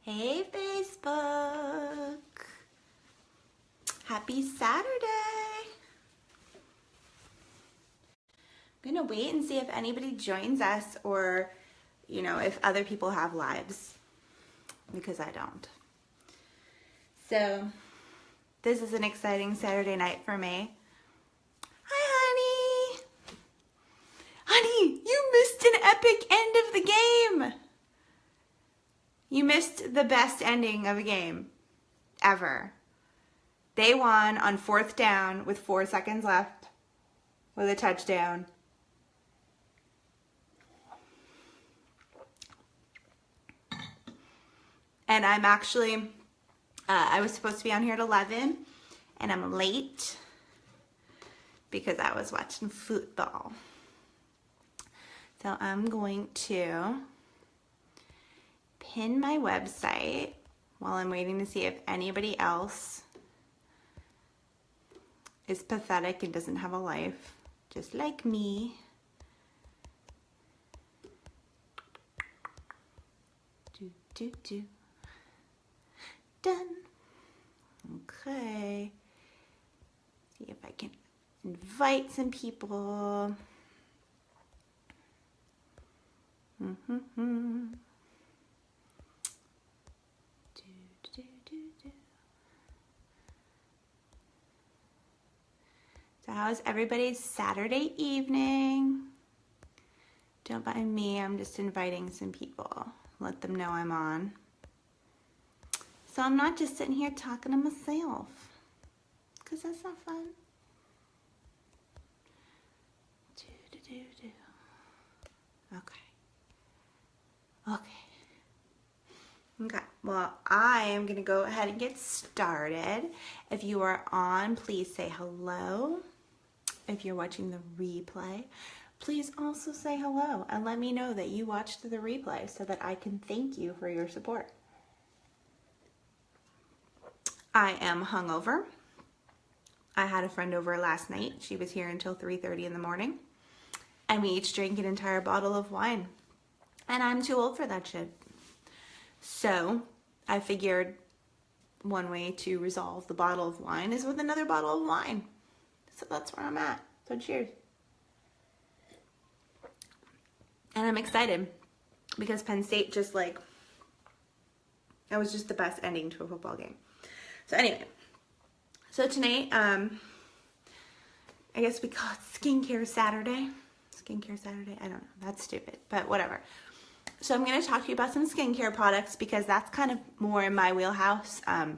Hey Facebook! Happy Saturday! I'm gonna wait and see if anybody joins us or, if other people have lives, because I don't. So, this is an exciting Saturday night for me. Hi, honey! Honey, you missed an epic end of the game! You missed the best ending of a game ever. They won on 4th down with 4 seconds left with a touchdown. And I'm actually, I was supposed to be on here at 11 and I'm late because I was watching football. So I'm going to pin my website while I'm waiting to see if anybody else is pathetic and doesn't have a life, just like me. Done. Okay. See if I can invite some people. So how's everybody's Saturday evening? Don't mind me, I'm just inviting some people. Let them know I'm on. So I'm not just sitting here talking to myself, because that's not fun. Okay, well, I am going to go ahead and get started. If you are on, please say hello. If you're watching the replay, please also say hello and let me know that you watched the replay so that I can thank you for your support. I am hungover. I had a friend over last night. She was here until 3:30 in the morning, and we each drank an entire bottle of wine, and I'm too old for that shit. So I figured one way to resolve the bottle of wine is with another bottle of wine. So that's where I'm at. So cheers. And I'm excited because Penn State that was just the best ending to a football game. So anyway, so tonight, I guess we call it Skincare Saturday. Skincare Saturday? I don't know. That's stupid, but whatever. So I'm going to talk to you about some skincare products because that's kind of more in my wheelhouse. I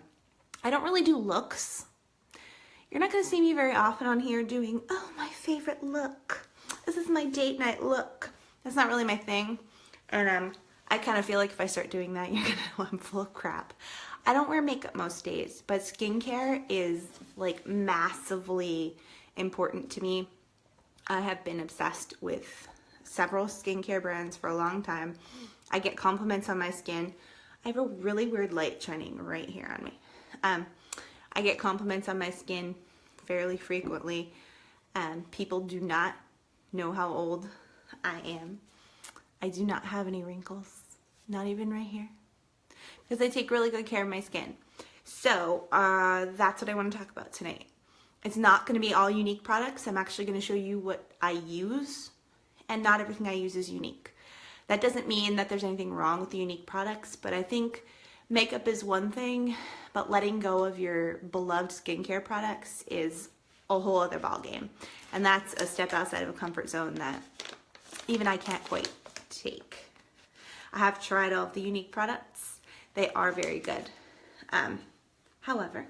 don't really do looks. You're not going to see me very often on here doing, oh, my favorite look. This is my date night look. That's not really my thing. And I kind of feel like if I start doing that, you're going to know I'm full of crap. I don't wear makeup most days, but skincare is like massively important to me. I have been obsessed with several skincare brands for a long time. I get compliments on my skin. I have a really weird light shining right here on me. I get compliments on my skin fairly frequently. People do not know how old I am. I do not have any wrinkles, not even right here, because I take really good care of my skin. So that's what I want to talk about tonight. It's not going to be all unique products. I'm actually going to show you what I use, and not everything I use is unique. That doesn't mean that there's anything wrong with the unique products, but I think makeup is one thing, but letting go of your beloved skincare products is a whole other ballgame. And that's a step outside of a comfort zone that even I can't quite take. I have tried all of the unique products. They are very good. However,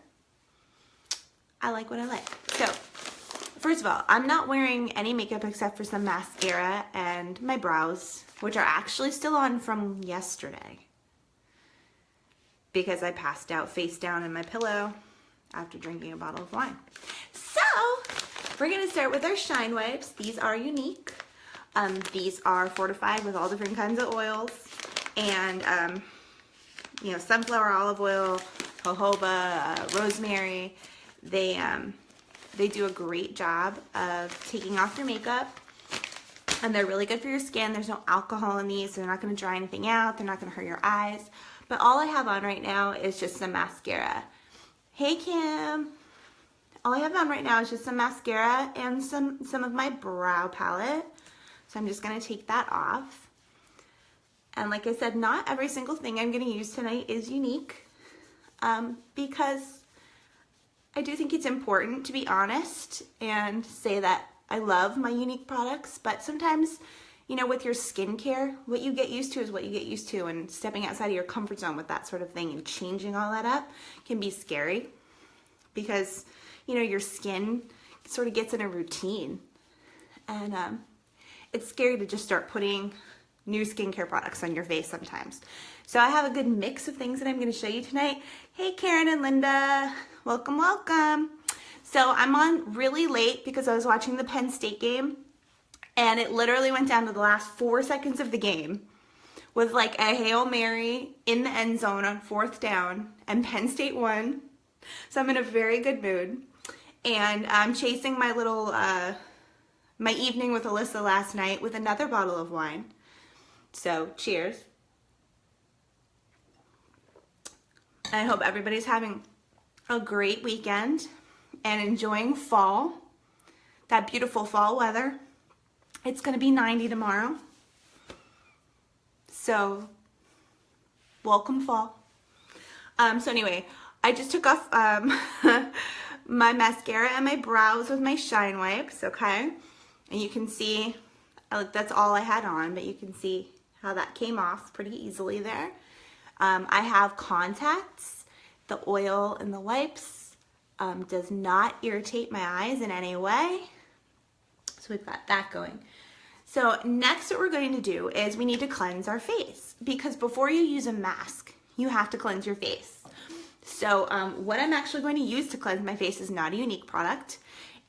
I like what I like. So, first of all, I'm not wearing any makeup except for some mascara and my brows, which are actually still on from yesterday, because I passed out face down in my pillow after drinking a bottle of wine. So, we're going to start with our Shine Wipes. These are unique. These are fortified with all different kinds of oils and, sunflower, olive oil, jojoba, rosemary. They do a great job of taking off your makeup And they're really good for your skin. There's no alcohol in these, so they're not going to dry anything out. They're not going to hurt your eyes. But all I have on right now is just some mascara. Hey, Kim. All I have on right now is just some mascara and some of my brow palette. So I'm just going to take that off. And like I said, not every single thing I'm going to use tonight is unique, because I do think it's important to be honest and say that I love my unique products, but sometimes, you know, with your skincare, what you get used to is what you get used to, and stepping outside of your comfort zone with that sort of thing and changing all that up can be scary because, you know, your skin sort of gets in a routine, and it's scary to just start putting new skincare products on your face sometimes. So I have a good mix of things that I'm going to show you tonight. Hey, Karen and Linda, welcome, welcome. So I'm on really late because I was watching the Penn State game, and it literally went down to the last 4 seconds of the game with like a Hail Mary in the end zone on 4th down, and Penn State won. So I'm in a very good mood, and I'm chasing my little, my evening with Alyssa last night with another bottle of wine. So cheers. I hope everybody's having a great weekend and enjoying fall, that beautiful fall weather. It's going to be 90 tomorrow. So welcome fall. So anyway, I just took off my mascara and my brows with my Shine Wipes, okay? And you can see, that's all I had on, but you can see how that came off pretty easily there. I have contacts. The oil in the wipes does not irritate my eyes in any way. So we've got that going. So next what we're going to do is we need to cleanse our face, because before you use a mask, you have to cleanse your face. So what I'm actually going to use to cleanse my face is not a unique product.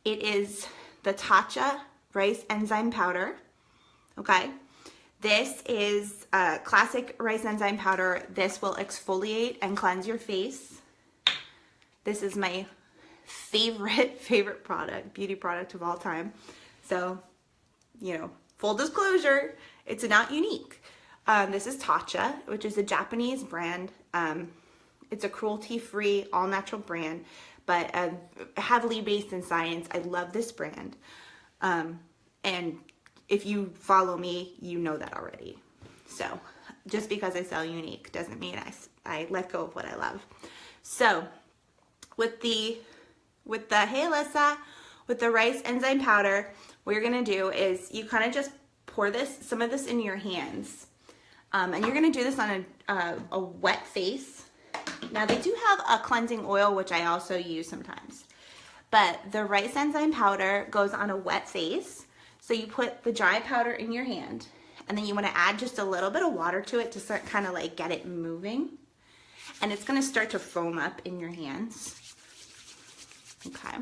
It is the Tatcha Rice Enzyme Powder, okay? This is classic rice enzyme powder. This will exfoliate and cleanse your face. This is my favorite product, beauty product of all time. So, you know, full disclosure, it's not unique. This is Tatcha, which is a Japanese brand. It's a cruelty-free, all-natural brand, but heavily based in science. I love this brand. And if you follow me, you know that already. So just because I sell unique doesn't mean I let go of what I love. So with the Hey Alyssa, with the rice enzyme powder, what you're gonna do is you kind of just pour some of this into your hands. And you're gonna do this on a wet face. Now they do have a cleansing oil, which I also use sometimes. But the rice enzyme powder goes on a wet face. So you put the dry powder in your hand, and then you want to add just a little bit of water to it to start kind of like get it moving. And it's going to start to foam up in your hands. Okay.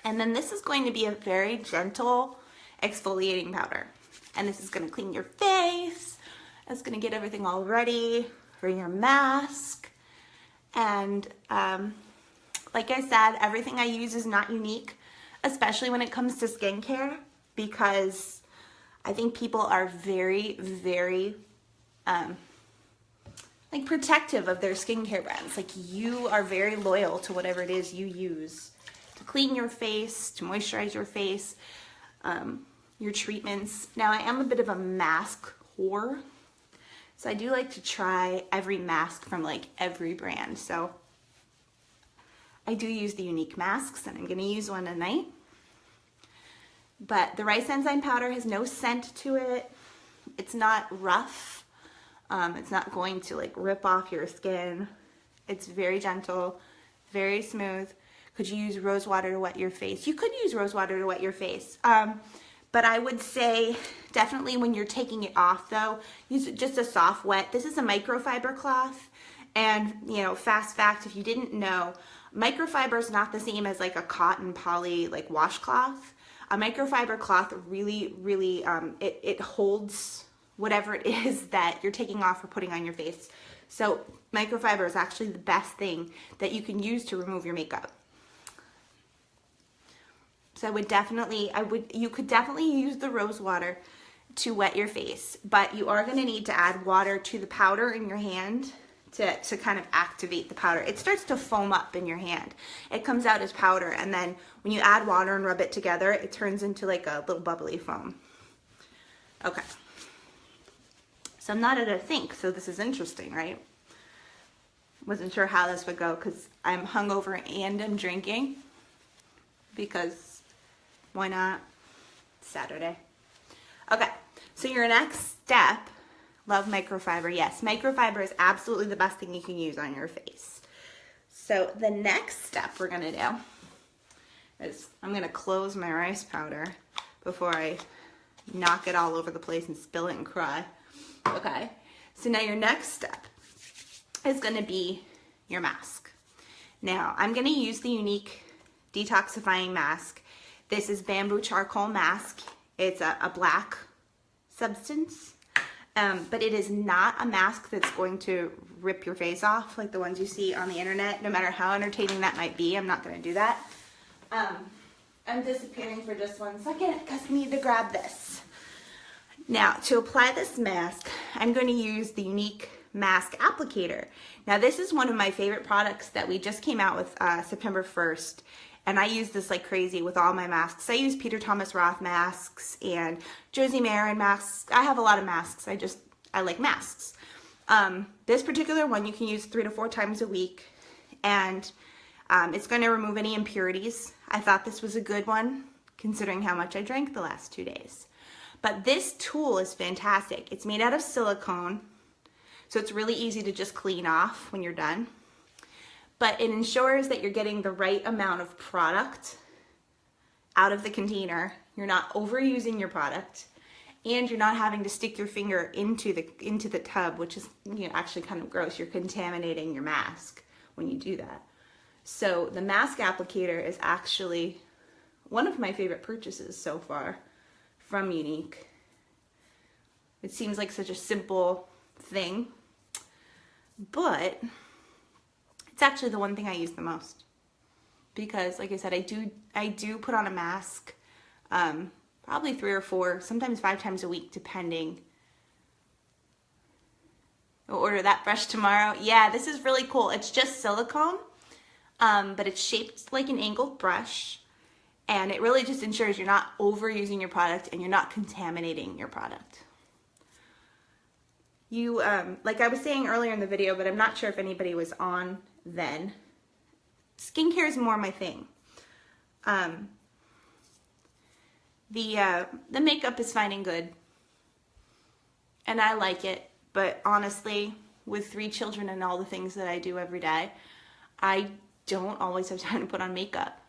And then this is going to be a very gentle exfoliating powder. And this is going to clean your face. It's going to get everything all ready for your mask. And like I said, everything I use is not unique, especially when it comes to skincare, because I think people are very, very like protective of their skincare brands. Like, you are very loyal to whatever it is you use to clean your face, to moisturize your face, your treatments. Now, I am a bit of a mask whore, so I do like to try every mask from like every brand. So I do use the unique masks, and I'm going to use one tonight. But the rice enzyme powder has no scent to it. It's not rough. It's not going to like rip off your skin. It's very gentle, very smooth. Could you use rose water to wet your face? You could use rose water to wet your face. But I would say definitely when you're taking it off though, use just a soft wet. This is a microfiber cloth. And, you know, fast fact, if you didn't know, microfiber is not the same as like a cotton poly like washcloth. A microfiber cloth really, it holds whatever it is that you're taking off or putting on your face. So microfiber is actually the best thing that you can use to remove your makeup. So you could definitely use the rose water to wet your face, but you are going to need to add water to the powder in your hand to kind of activate the powder. It starts to foam up in your hand. It comes out as powder, and then when you add water and rub it together, it turns into like a little bubbly foam. Okay. So I'm not at a sink, so this is interesting, right? Wasn't sure how this would go because I'm hungover and I'm drinking, because why not? Saturday. Okay, so your next step, love microfiber. Yes, microfiber is absolutely the best thing you can use on your face. So the next step we're gonna do is I'm gonna close my rice powder before I knock it all over the place and spill it and cry. Okay, so now your next step is gonna be your mask. Now I'm gonna use the Younique detoxifying mask. This is bamboo charcoal mask. It's a black substance, but it is not a mask that's going to rip your face off like the ones you see on the internet, no matter how entertaining that might be. I'm not going to do that. I'm disappearing for just 1 second because I need to grab this. Now, to apply this mask, I'm going to use the Younique mask applicator. Now, this is one of my favorite products that we just came out with September 1st. And I use this like crazy with all my masks. I use Peter Thomas Roth masks and Josie Maran masks. I have a lot of masks. I like masks. This particular one you can use 3 to 4 times a week. And it's going to remove any impurities. I thought this was a good one considering how much I drank the last 2 days. But this tool is fantastic. It's made out of silicone, so it's really easy to just clean off when you're done. But it ensures that you're getting the right amount of product out of the container. You're not overusing your product, and you're not having to stick your finger into the tub, which is, you know, actually kind of gross. You're contaminating your mask when you do that. So the mask applicator is actually one of my favorite purchases so far from Younique. It seems like such a simple thing, but it's actually the one thing I use the most, because like I said, I do put on a mask probably 3 or 4, sometimes 5 times a week, depending. I'll order that brush tomorrow. Yeah, this is really cool. It's just silicone, but it's shaped like an angled brush, and it really just ensures you're not overusing your product and you're not contaminating your product. You, like I was saying earlier in the video, but I'm not sure if anybody was on then, skincare is more my thing. The makeup is fine and good, and I like it, but honestly, with 3 children and all the things that I do every day, I don't always have time to put on makeup.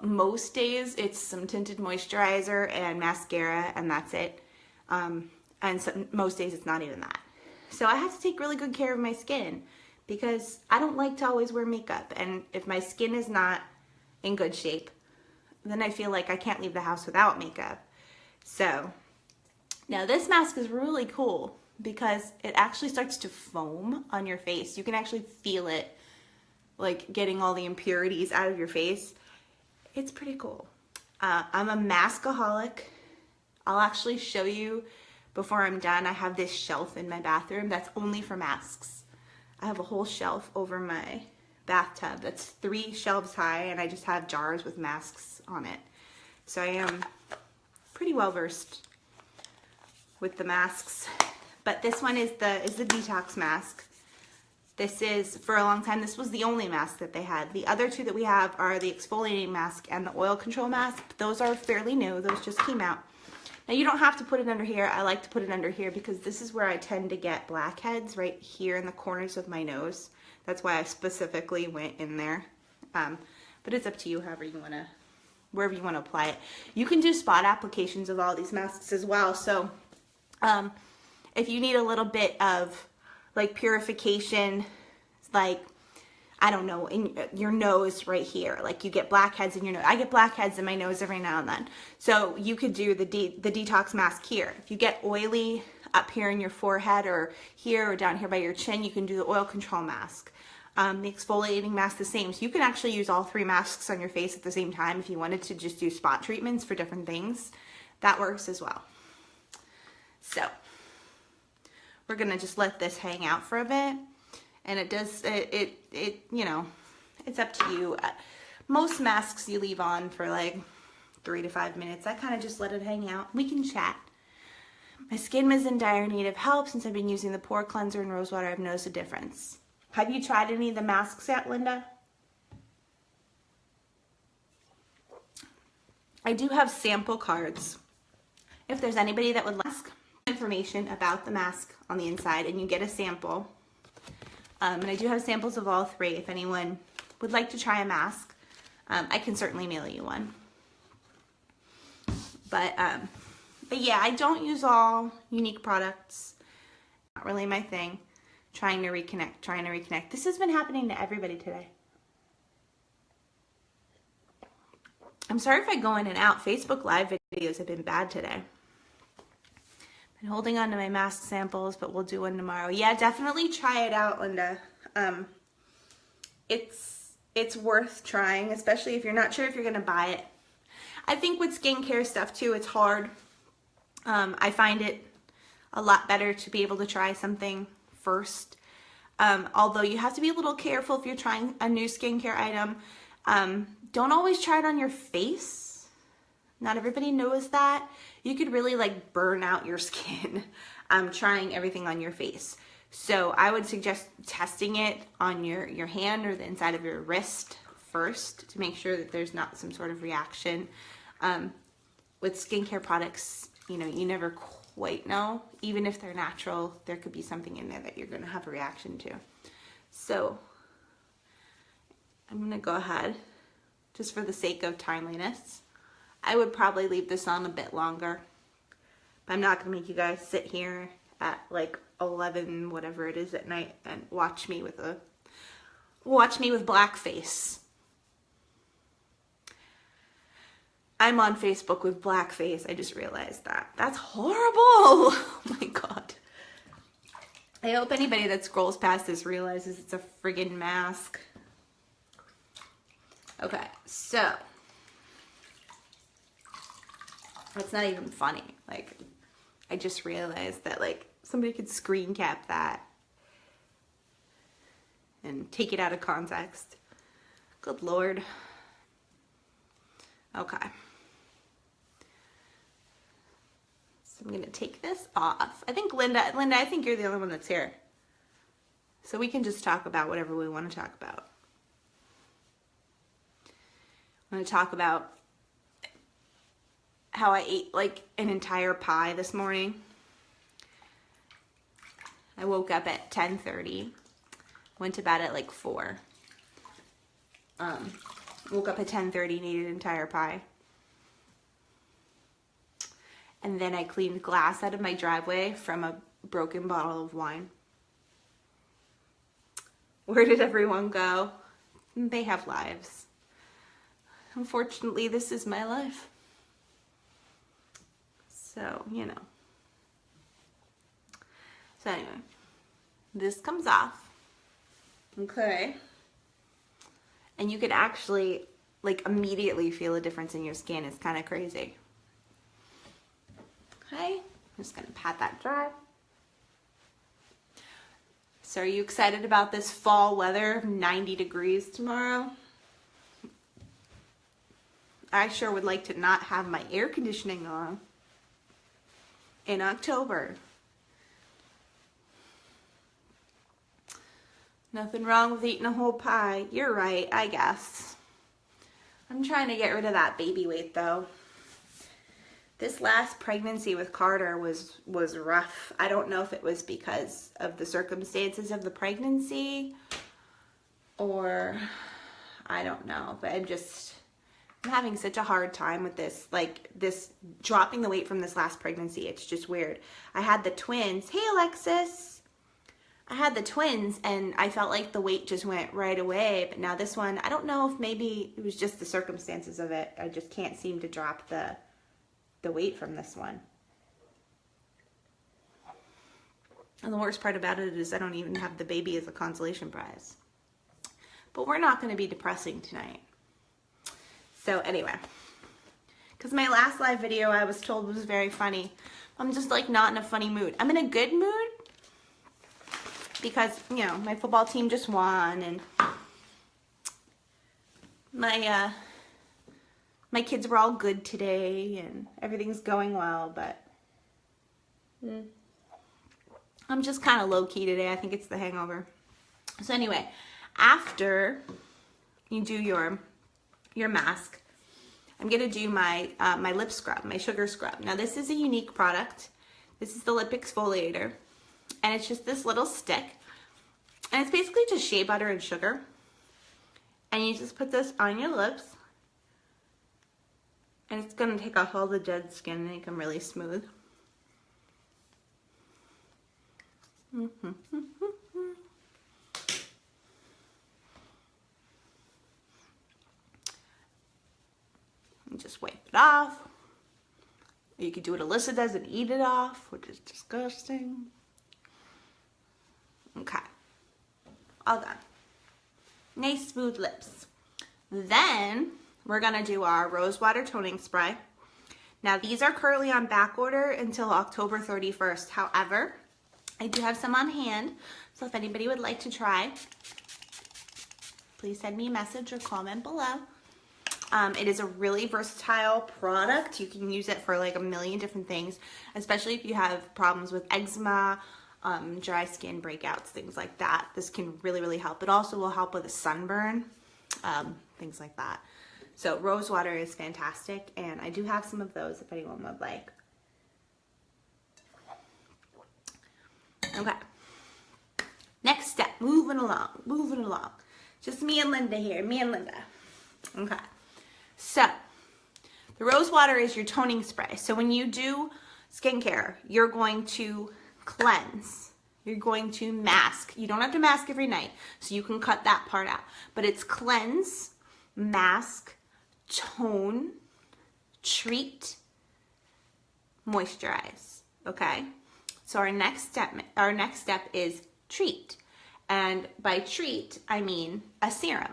Most days it's some tinted moisturizer and mascara, and that's it. And most days it's not even that. So I have to take really good care of my skin, because I don't like to always wear makeup, and if my skin is not in good shape, then I feel like I can't leave the house without makeup. So now this mask is really cool because it actually starts to foam on your face. You can actually feel it, like getting all the impurities out of your face. It's pretty cool. I'm a maskaholic. I'll actually show you before I'm done. I have this shelf in my bathroom that's only for masks. I have a whole shelf over my bathtub that's 3 shelves high, and I just have jars with masks on it. So I am pretty well versed with the masks. But this one is the detox mask. This is, for a long time, this was the only mask that they had. The other 2 that we have are the exfoliating mask and the oil control mask. Those are fairly new. Those just came out. Now, you don't have to put it under here. I like to put it under here because this is where I tend to get blackheads, right here in the corners of my nose. That's why I specifically went in there. But it's up to you, however you want to, wherever you want to apply it. You can do spot applications of all these masks as well. So if you need a little bit of like purification, like, I don't know, in your nose right here, like you get blackheads in your nose. I get blackheads in my nose every now and then. So you could do the detox mask here. If you get oily up here in your forehead or here or down here by your chin, you can do the oil control mask. The exfoliating mask the same. So you can actually use all 3 masks on your face at the same time if you wanted to just do spot treatments for different things. That works as well. So we're gonna just let this hang out for a bit, and you know, it's up to you. Most masks you leave on for like 3 to 5 minutes. I kind of just let it hang out. We can chat. My skin was in dire need of help. Since I've been using the pore cleanser and rose water, I've noticed a difference. Have you tried any of the masks yet, Linda? I do have sample cards. If there's anybody that would like information about the mask on the inside and you get a sample, and I do have samples of all 3. If anyone would like to try a mask, I can certainly mail you one. But yeah, I don't use all unique products. Not really my thing. Trying to reconnect. This has been happening to everybody today. I'm sorry if I go in and out. Facebook Live videos have been bad today. Been holding on to my mask samples, but we'll do one tomorrow. Yeah, definitely try it out, Linda. It's worth trying, especially if you're not sure if you're gonna buy it. I think with skincare stuff too, it's hard. I find it a lot better to be able to try something first. Although you have to be a little careful if you're trying a new skincare item. Don't always try it on your face. Not everybody knows that. You could really like burn out your skin trying everything on your face. So I would suggest testing it on your hand or the inside of your wrist first to make sure that there's not some sort of reaction. With skincare products, you know, you never quite know. Even if they're natural, there could be something in there that you're going to have a reaction to. So I'm going to go ahead, just for the sake of timeliness. I would probably leave this on a bit longer, but I'm not going to make you guys sit here at like 11, whatever it is at night, and watch me with blackface. I'm on Facebook with blackface. I just realized that. That's horrible. Oh my God. I hope anybody that scrolls past this realizes it's a friggin' mask. Okay, so that's not even funny. Like, I just realized that like somebody could screen cap that and take it out of context. Good Lord. Okay. So I'm gonna take this off. I think Linda, I think you're the only one that's here. So we can just talk about whatever we want to talk about. I'm going to talk about how I ate like an entire pie this morning. I woke up at 10:30, went to bed at like 4. Woke up at 10:30 and ate an entire pie. And then I cleaned glass out of my driveway from a broken bottle of wine. Where did everyone go? They have lives. Unfortunately, this is my life. So, you know. So anyway, this comes off. Okay. And you could actually, like, immediately feel a difference in your skin. It's kind of crazy. Okay. I'm just going to pat that dry. So are you excited about this fall weather? 90 degrees tomorrow? I sure would like to not have my air conditioning on in October. Nothing wrong with eating a whole pie. You're right, I guess. I'm trying to get rid of that baby weight though. This last pregnancy with Carter was rough. I don't know if it was because of the circumstances of the pregnancy or I don't know, but I'm having such a hard time with this, like this dropping the weight from this last pregnancy. It's just weird. I had the twins. Hey, Alexis. I had the twins and I felt like the weight just went right away. But now this one, I don't know if maybe it was just the circumstances of it. I just can't seem to drop the weight from this one. And the worst part about it is I don't even have the baby as a consolation prize. but we're not going to be depressing tonight. So anyway, because my last live video I was told was very funny. I'm just like not in a funny mood. I'm in a good mood because, you know, my football team just won, and my kids were all good today, and everything's going well, but I'm just kind of low-key today. I think it's the hangover. So anyway, after you do your mask, I'm gonna do my my lip scrub, my sugar scrub. Now this is a unique product. This is the lip exfoliator, and it's just this little stick, and it's basically just shea butter and sugar, and you just put this on your lips, and it's gonna take off all the dead skin and make them really smooth. And just wipe it off. You could do what Alyssa does and eat it off, which is disgusting. Okay, all done. Nice smooth lips. Then we're gonna do our rose water toning spray. Now these are currently on back order until October 31st. However, I do have some on hand, so if anybody would like to try, please send me a message or comment below. It is a really versatile product. You can use it for like a million different things, especially if you have problems with eczema, dry skin breakouts, things like that. This can really, really help. It also will help with a sunburn, things like that. So rose water is fantastic, and I do have some of those if anyone would like. Okay. Next step, moving along. Just me and Linda here, me and Linda. Okay. So, the rose water is your toning spray. So when you do skincare, you're going to cleanse. You're going to mask. You don't have to mask every night, so you can cut that part out. But it's cleanse, mask, tone, treat, moisturize. Okay? So our next step is treat. And by treat, I mean a serum.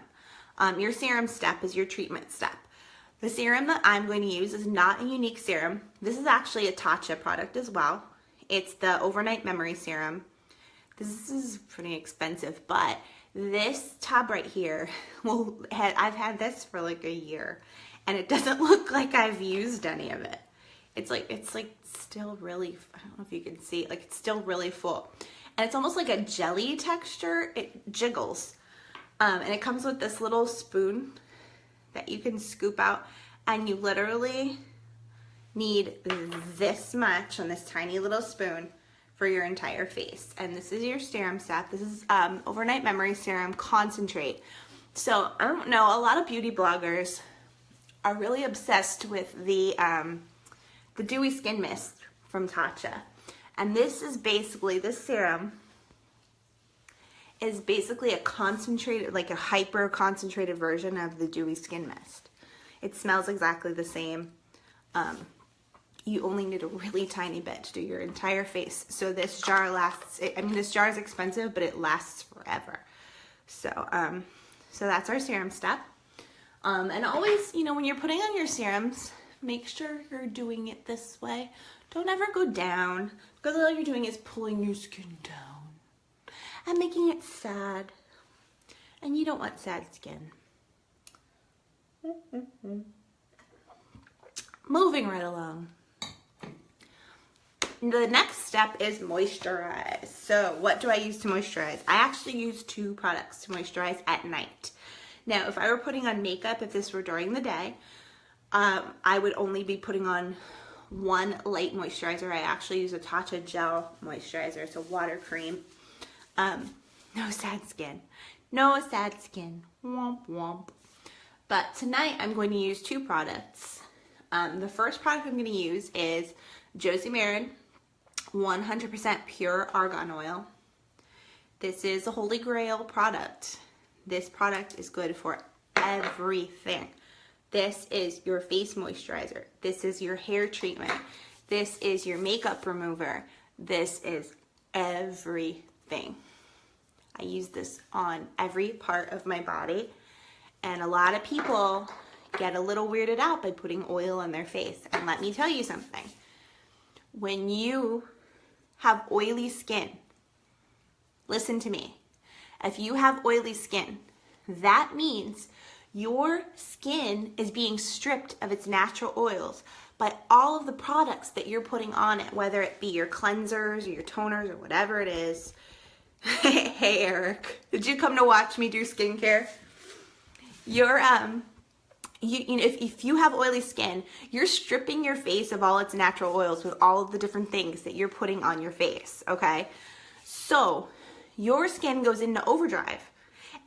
Your serum step is your treatment step. The serum that I'm going to use is not a unique serum. This is actually a Tatcha product as well. It's the Overnight Memory Serum. This is pretty expensive, but this tub right here, I've had this for like a year, and it doesn't look like I've used any of it. It's like still really, I don't know if you can see, like it's still really full. And it's almost like a jelly texture. It jiggles. And it comes with this little spoon that you can scoop out, and you literally need this much on this tiny little spoon for your entire face. And this is your serum step. This is Overnight Memory Serum Concentrate. So I don't know, a lot of beauty bloggers are really obsessed with the Dewy Skin Mist from Tatcha. And this is basically, this serum is basically a concentrated, like a hyper concentrated version of the Dewy Skin Mist. It smells exactly the same. You only need a really tiny bit to do your entire face. So this jar lasts, I mean, this jar is expensive, but it lasts forever. So, so that's our serum step. And always, you know, when you're putting on your serums, make sure you're doing it this way. Don't ever go down, because all you're doing is pulling your skin down and making it sad, and you don't want sad skin. Moving right along. The next step is moisturize. So what do I use to moisturize? I actually use two products to moisturize at night. Now, if I were putting on makeup, if this were during the day, I would only be putting on one light moisturizer. I actually use a Tatcha gel moisturizer. It's a water cream. No sad skin. No sad skin. Womp womp. But tonight I'm going to use two products. The first product I'm going to use is Josie Maran 100% pure argan oil. This is a holy grail product. This product is good for everything. This is your face moisturizer. This is your hair treatment. This is your makeup remover. This is everything. I use this on every part of my body. And a lot of people get a little weirded out by putting oil on their face. And let me tell you something. When you have oily skin, listen to me. If you have oily skin, that means your skin is being stripped of its natural oils by all of the products that you're putting on it, whether it be your cleansers or your toners or whatever it is. Hey, Eric, did you come to watch me do skincare? You're, if you have oily skin, you're stripping your face of all its natural oils with all of the different things that you're putting on your face, okay? So your skin goes into overdrive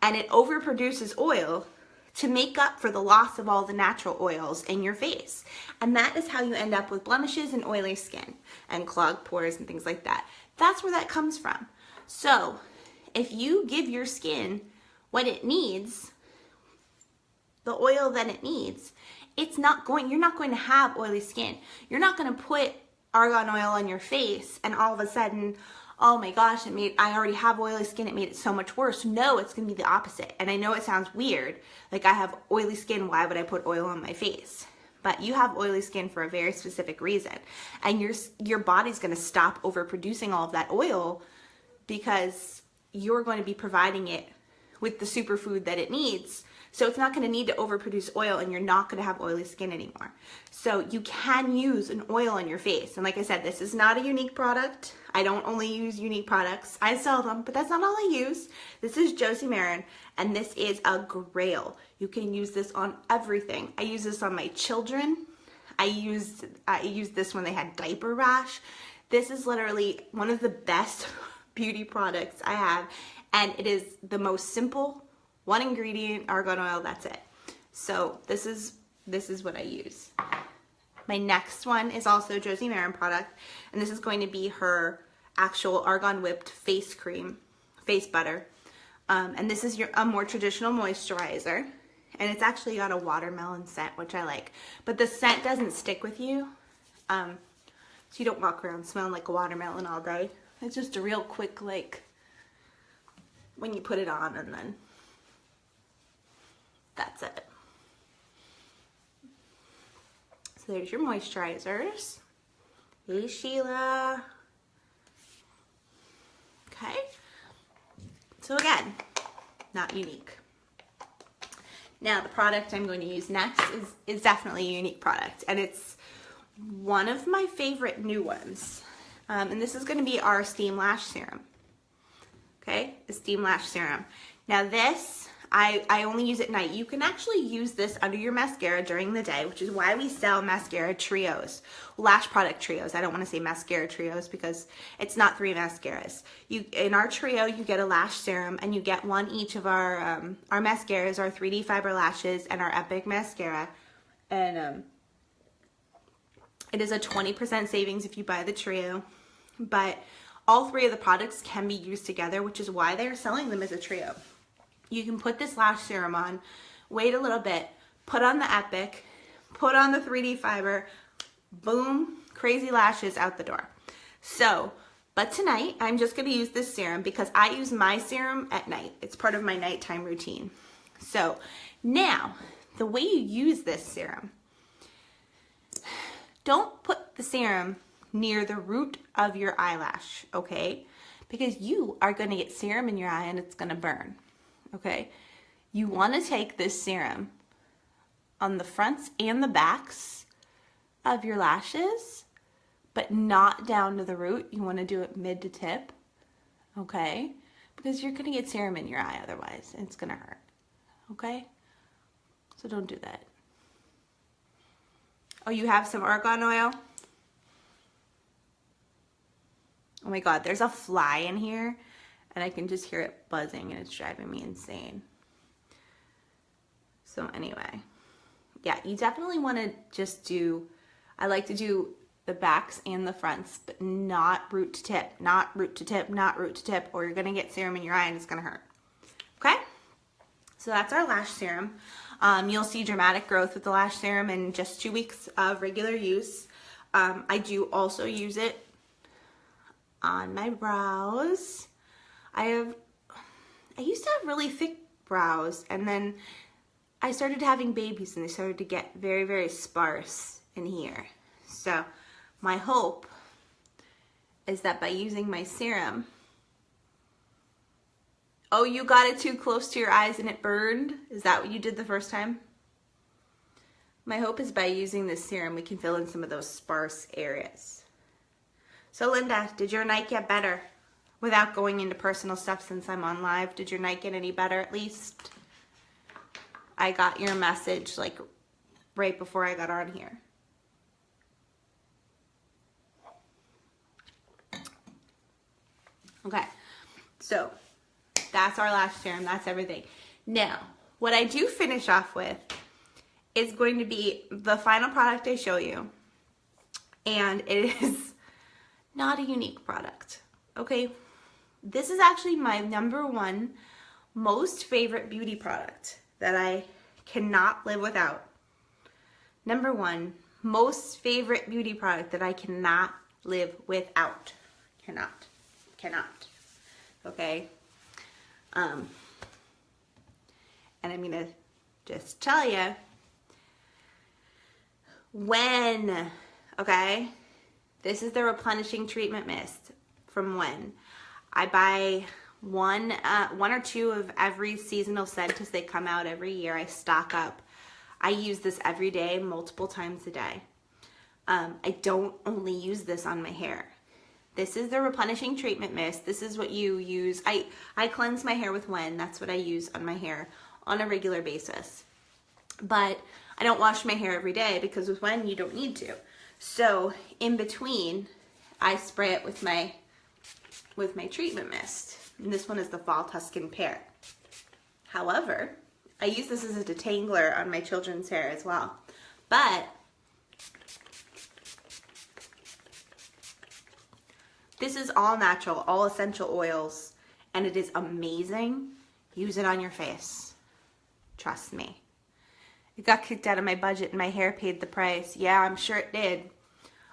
and it overproduces oil to make up for the loss of all the natural oils in your face. And that is how you end up with blemishes and oily skin and clogged pores and things like that. That's where that comes from. So if you give your skin what it needs, the oil that it needs, you're not going to have oily skin. You're not going to put argan oil on your face and all of a sudden, oh my gosh, I already have oily skin, it made it so much worse. No, it's going to be the opposite. And I know it sounds weird, like I have oily skin, why would I put oil on my face? But you have oily skin for a very specific reason. And your body's going to stop overproducing all of that oil because you're going to be providing it with the superfood that it needs. So it's not going to need to overproduce oil and you're not going to have oily skin anymore. So you can use an oil on your face. And like I said, this is not a unique product. I don't only use unique products. I sell them, but that's not all I use. This is Josie Maran, and this is a grail. You can use this on everything. I use this on my children. I used this when they had diaper rash. This is literally one of the best beauty products I have, and it is the most simple, one ingredient, argan oil, that's it. So this is what I use. My next one is also Josie Maran product, and this is going to be her actual argan whipped face cream, face butter. And this is a more traditional moisturizer, and it's actually got a watermelon scent, which I like. But the scent doesn't stick with you, so you don't walk around smelling like a watermelon all day. It's just a real quick, like, when you put it on, and then that's it. So there's your moisturizers. Hey, Sheila. Okay. So again, not unique. Now the product I'm going to use next is definitely a unique product, and it's one of my favorite new ones. And this is going to be our Esteem Lash Serum. Okay, Esteem Lash Serum. Now this, I only use at night. You can actually use this under your mascara during the day, which is why we sell mascara trios, lash product trios. I don't want to say mascara trios because it's not 3 mascaras. In our trio, you get a lash serum, and you get one each of our mascaras, our 3D Fiber Lashes, and our Epic Mascara. And it is a 20% savings if you buy the trio, but all 3 of the products can be used together, which is why they're selling them as a trio. You can put this lash serum on, wait a little bit, put on the Epic, put on the 3D Fiber, boom, crazy lashes out the door. So, but tonight I'm just going to use this serum because I use my serum at night. It's part of my nighttime routine. So now, the way you use this serum, don't put the serum near the root of your eyelash, okay? Because you are going to get serum in your eye and it's going to burn, okay? You want to take this serum on the fronts and the backs of your lashes, but not down to the root. You want to do it mid to tip, okay? Because you're going to get serum in your eye otherwise, and it's going to hurt, okay? So don't do that. Oh, you have some argan oil? Oh my God, there's a fly in here and I can just hear it buzzing and it's driving me insane. So anyway, yeah, you definitely want to just do, I like to do the backs and the fronts, but not root to tip, not root to tip, not root to tip, or you're going to get serum in your eye and it's going to hurt. Okay? So that's our lash serum. You'll see dramatic growth with the lash serum in just 2 weeks of regular use. I do also use it on my brows. I have I used to have really thick brows, and then I started having babies and they started to get very, very sparse in here. So my hope is that by using my serum, oh, you got it too close to your eyes and it burned? Is that what you did the first time? My hope is by using this serum, we can fill in some of those sparse areas. So Linda, did your night get better? Without going into personal stuff since I'm on live, did your night get any better at least? I got your message like right before I got on here. Okay, so that's our last serum, that's everything. Now, what I do finish off with is going to be the final product I show you, and it is not a unique product, okay? This is actually my #1 most favorite beauty product that I cannot live without. #1 most favorite beauty product that I cannot live without. Cannot. Okay? And I'm gonna just tell you when, okay? This is the Replenishing Treatment Mist from When. I buy one or two of every seasonal scent as they come out every year. I stock up. I use this every day, multiple times a day. I don't only use this on my hair. This is the Replenishing Treatment Mist. This is what you use. I cleanse my hair with When. That's what I use on my hair on a regular basis. But I don't wash my hair every day because with When you don't need to. So in between, I spray it with my treatment mist. And this one is the Fall Tuscan Pear. However, I use this as a detangler on my children's hair as well. But this is all natural, all essential oils, and it is amazing. Use it on your face. Trust me. It got kicked out of my budget and my hair paid the price. Yeah, I'm sure it did.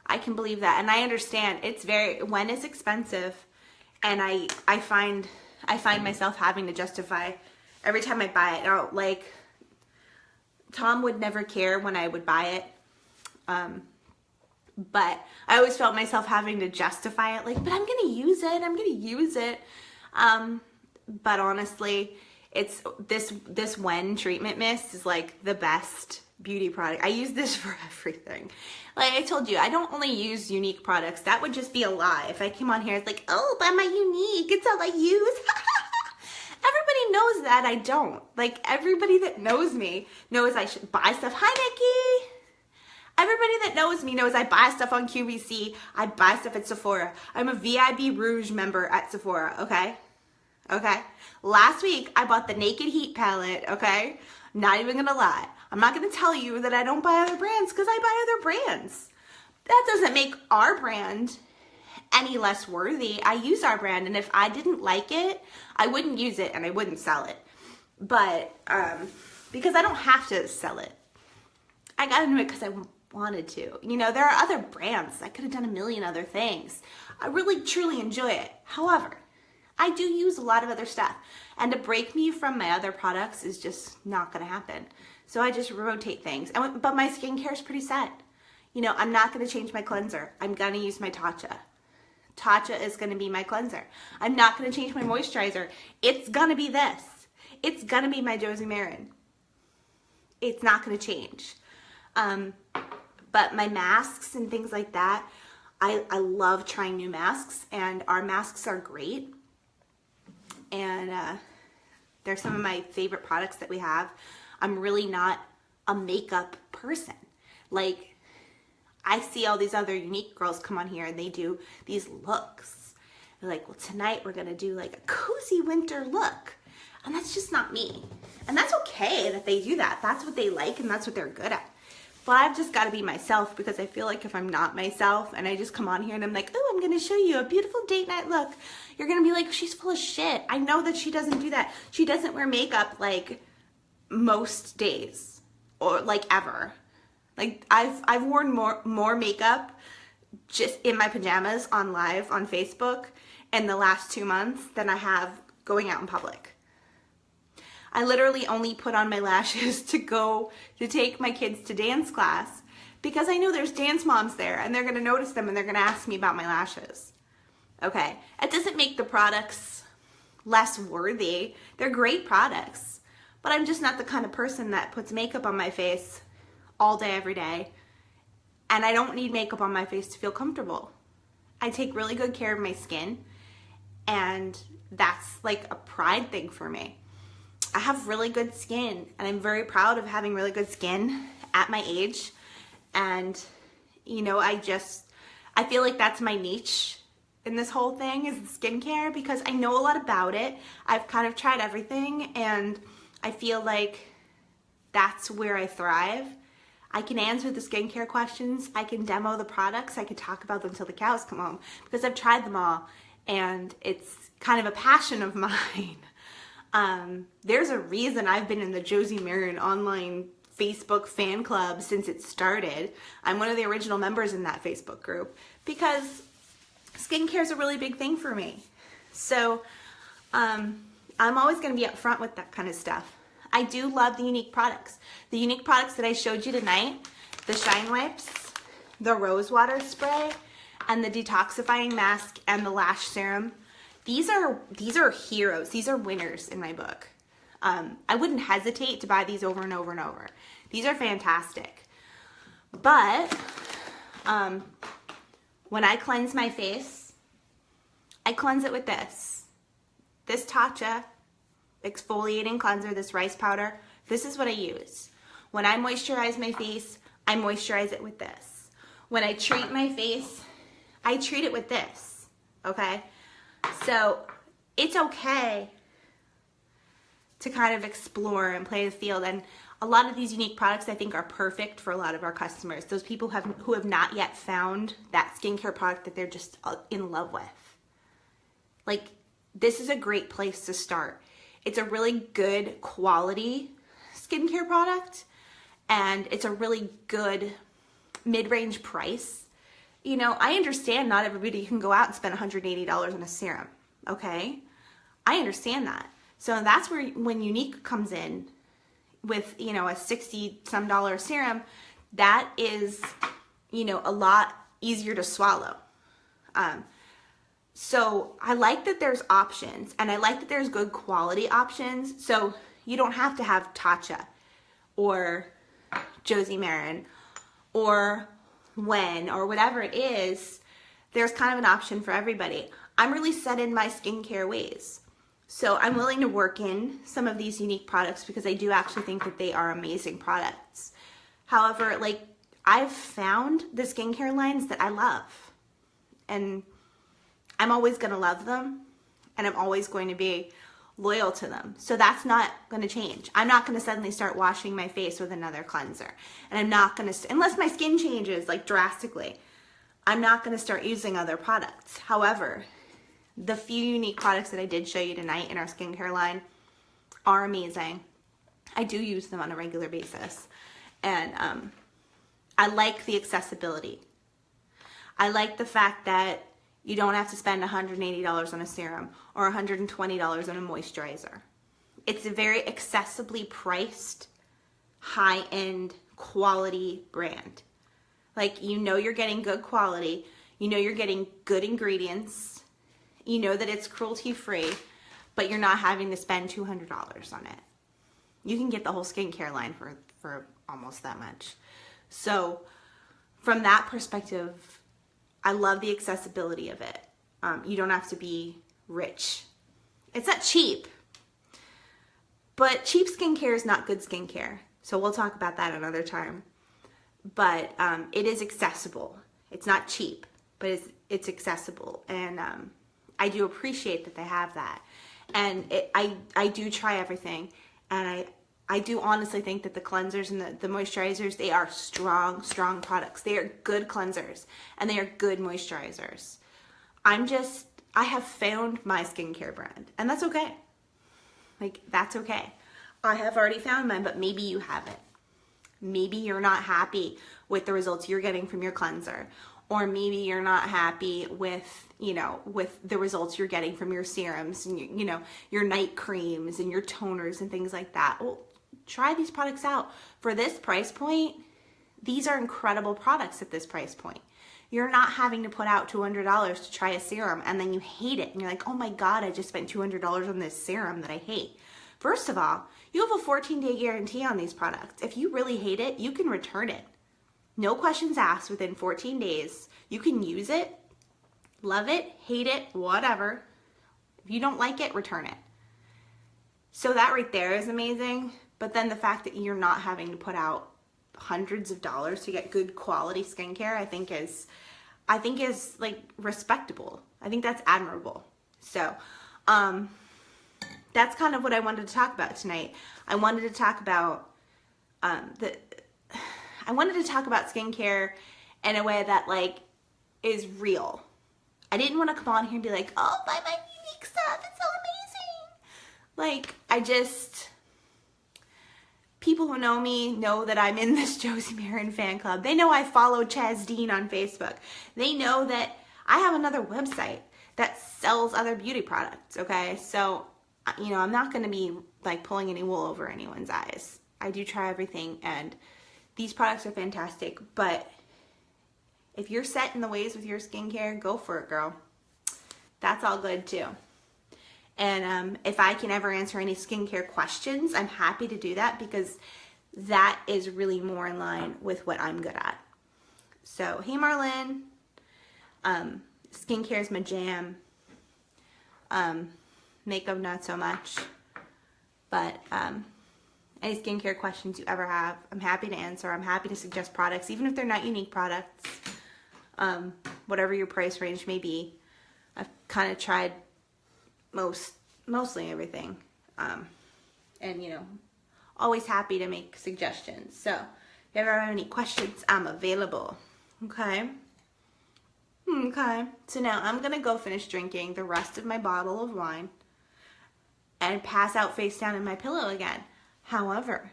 I can believe that. And I understand it's When is expensive, and I find myself having to justify every time I buy it. Now, like, Tom would never care when I would buy it. But I always felt myself having to justify it, like, but I'm gonna use it. But honestly, it's this When treatment mist is like the best beauty product. I use this for everything. Like I told you, I don't only use unique products. That would just be a lie. If I came on here, it's like, oh, but am I unique? It's all I use. Everybody knows that I don't. Like, everybody that knows me knows I should buy stuff. Hi, Nikki. Everybody that knows me knows I buy stuff on QVC. I buy stuff at Sephora. I'm a VIB Rouge member at Sephora, okay? Okay? Last week, I bought the Naked Heat palette, okay? Not even gonna lie. I'm not gonna tell you that I don't buy other brands because I buy other brands. That doesn't make our brand any less worthy. I use our brand, and if I didn't like it, I wouldn't use it and I wouldn't sell it. But, because I don't have to sell it. I got into it because I wanted to. You know, there are other brands. I could have done a million other things. I really, truly enjoy it. However, I do use a lot of other stuff. And to break me from my other products is just not going to happen. So I just rotate things. But my skincare is pretty set. You know, I'm not going to change my cleanser. I'm going to use my Tatcha. Tatcha is going to be my cleanser. I'm not going to change my moisturizer. It's going to be this. It's going to be my Josie Maran. It's not going to change. But my masks and things like that, I love trying new masks, and our masks are great. And they're some of my favorite products that we have. I'm really not a makeup person. Like, I see all these other unique girls come on here and they do these looks. They're like, well, tonight we're gonna do like a cozy winter look. And that's just not me. And that's okay that they do that. That's what they like and that's what they're good at. But I've just gotta be myself, because I feel like if I'm not myself and I just come on here and I'm like, oh, I'm gonna show you a beautiful date night look, you're gonna be like, she's full of shit. I know that she doesn't do that. She doesn't wear makeup like most days or like ever. Like I've worn more makeup just in my pajamas on live on Facebook in the last 2 months than I have going out in public. I literally only put on my lashes to take my kids to dance class because I know there's dance moms there and they're gonna notice them and they're gonna ask me about my lashes. Okay, it doesn't make the products less worthy. They're great products, but I'm just not the kind of person that puts makeup on my face all day, every day. And I don't need makeup on my face to feel comfortable. I take really good care of my skin, and that's like a pride thing for me. I have really good skin, and I'm very proud of having really good skin at my age. And, you know, I feel like that's my niche in this whole thing is skincare, because I know a lot about it. I've kind of tried everything, and I feel like that's where I thrive. I can answer the skincare questions, I can demo the products, I can talk about them till the cows come home, because I've tried them all, and it's kind of a passion of mine. There's a reason I've been in the Josie Maran online Facebook fan club since it started. I'm one of the original members in that Facebook group, because skincare is a really big thing for me. So I'm always going to be upfront with that kind of stuff. I do love the unique products. The unique products that I showed you tonight, the Shine Wipes, the Rose Water Spray, and the Detoxifying Mask and the Lash Serum. These are heroes. These are winners in my book. I wouldn't hesitate to buy these over and over and over. These are fantastic. But when I cleanse my face, I cleanse it with this. This Tatcha exfoliating cleanser, this rice powder. This is what I use. When I moisturize my face, I moisturize it with this. When I treat my face, I treat it with this, okay? So it's okay to kind of explore and play the field, and a lot of these unique products I think are perfect for a lot of our customers, those people who have not yet found that skincare product that they're just in love with. Like, this is a great place to start. It's a really good quality skincare product, and it's a really good mid-range price. You know, I understand not everybody can go out and spend $180 on a serum, okay? I understand that. So that's where, when Younique comes in with, you know, a $60-some serum, that is, you know, a lot easier to swallow. So I like that there's options, and I like that there's good quality options. So you don't have to have Tatcha or Josie Maran or Wen or whatever it is. There's kind of an option for everybody. I'm really set in my skincare ways. So I'm willing to work in some of these unique products because I do actually think that they are amazing products. However, like, I've found the skincare lines that I love, and I'm always going to love them, and I'm always going to be loyal to them. So that's not going to change. I'm not going to suddenly start washing my face with another cleanser. And I'm not going to, unless my skin changes like drastically, I'm not going to start using other products. However, the few unique products that I did show you tonight in our skincare line are amazing. I do use them on a regular basis. And I like the accessibility. I like the fact that you don't have to spend $180 on a serum or $120 on a moisturizer. It's a very accessibly priced, high-end, quality brand. Like, you know you're getting good quality, you know you're getting good ingredients, you know that it's cruelty-free, but you're not having to spend $200 on it. You can get the whole skincare line for almost that much. So, from that perspective, I love the accessibility of it. You don't have to be rich. It's not cheap, but cheap skincare is not good skincare. So we'll talk about that another time. But it is accessible. It's not cheap, but it's accessible. And I do appreciate that they have that. And I do try everything. And I do honestly think that the cleansers and the moisturizers, they are strong, strong products. They are good cleansers and they are good moisturizers. I have found my skincare brand, and that's okay. Like, that's okay. I have already found mine, but maybe you haven't. Maybe you're not happy with the results you're getting from your cleanser, or maybe you're not happy with you know, with the results you're getting from your serums and, you know, your night creams and your toners and things like that. Well, try these products out. For this price point, these are incredible products at this price point. You're not having to put out $200 to try a serum and then you hate it and you're like, oh my God, I just spent $200 on this serum that I hate. First of all, you have a 14-day guarantee on these products. If you really hate it, you can return it. No questions asked within 14 days. You can use it, love it, hate it, whatever. If you don't like it, return it. So that right there is amazing. But then the fact that you're not having to put out hundreds of dollars to get good quality skincare, I think is like respectable. I think that's admirable. So, that's kind of what I wanted to talk about tonight. I wanted to talk about skincare in a way that like is real. I didn't want to come on here and be like, oh, buy my unique stuff, it's so amazing. Like, people who know me know that I'm in this Josie Maran fan club. They know I follow Chaz Dean on Facebook. They know that I have another website that sells other beauty products, okay? So, you know, I'm not going to be like pulling any wool over anyone's eyes. I do try everything, and these products are fantastic, but if you're set in the ways with your skincare, go for it, girl. That's all good too. And if I can ever answer any skincare questions, I'm happy to do that because that is really more in line with what I'm good at. So, hey Marlene, skincare is my jam. Makeup not so much, but any skincare questions you ever have, I'm happy to answer. I'm happy to suggest products, even if they're not unique products, whatever your price range may be. I've kind of tried mostly everything, and you know, always happy to make suggestions. So if you ever have any questions, I'm available. Okay. So now I'm gonna go finish drinking the rest of my bottle of wine and pass out face down in my pillow again. However,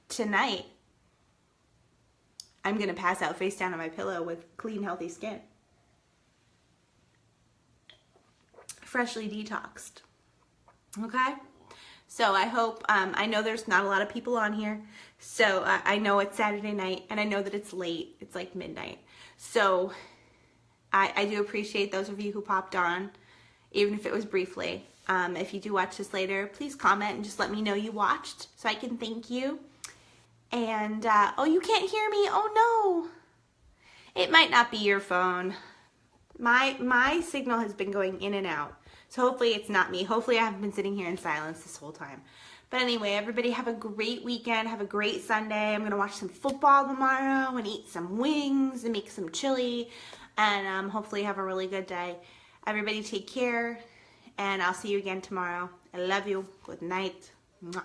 tonight I'm gonna pass out face down on my pillow with clean, healthy skin. Freshly detoxed. Okay? So I hope, I know there's not a lot of people on here, so I know it's Saturday night, and I know that it's late. It's like midnight. So I do appreciate those of you who popped on, even if it was briefly. If you do watch this later, please comment and just let me know you watched so I can thank you. And, oh, you can't hear me? Oh, no. It might not be your phone. My signal has been going in and out. So hopefully it's not me. Hopefully I haven't been sitting here in silence this whole time. But anyway, everybody have a great weekend. Have a great Sunday. I'm going to watch some football tomorrow and eat some wings and make some chili. And hopefully have a really good day. Everybody take care. And I'll see you again tomorrow. I love you. Good night. Mwah.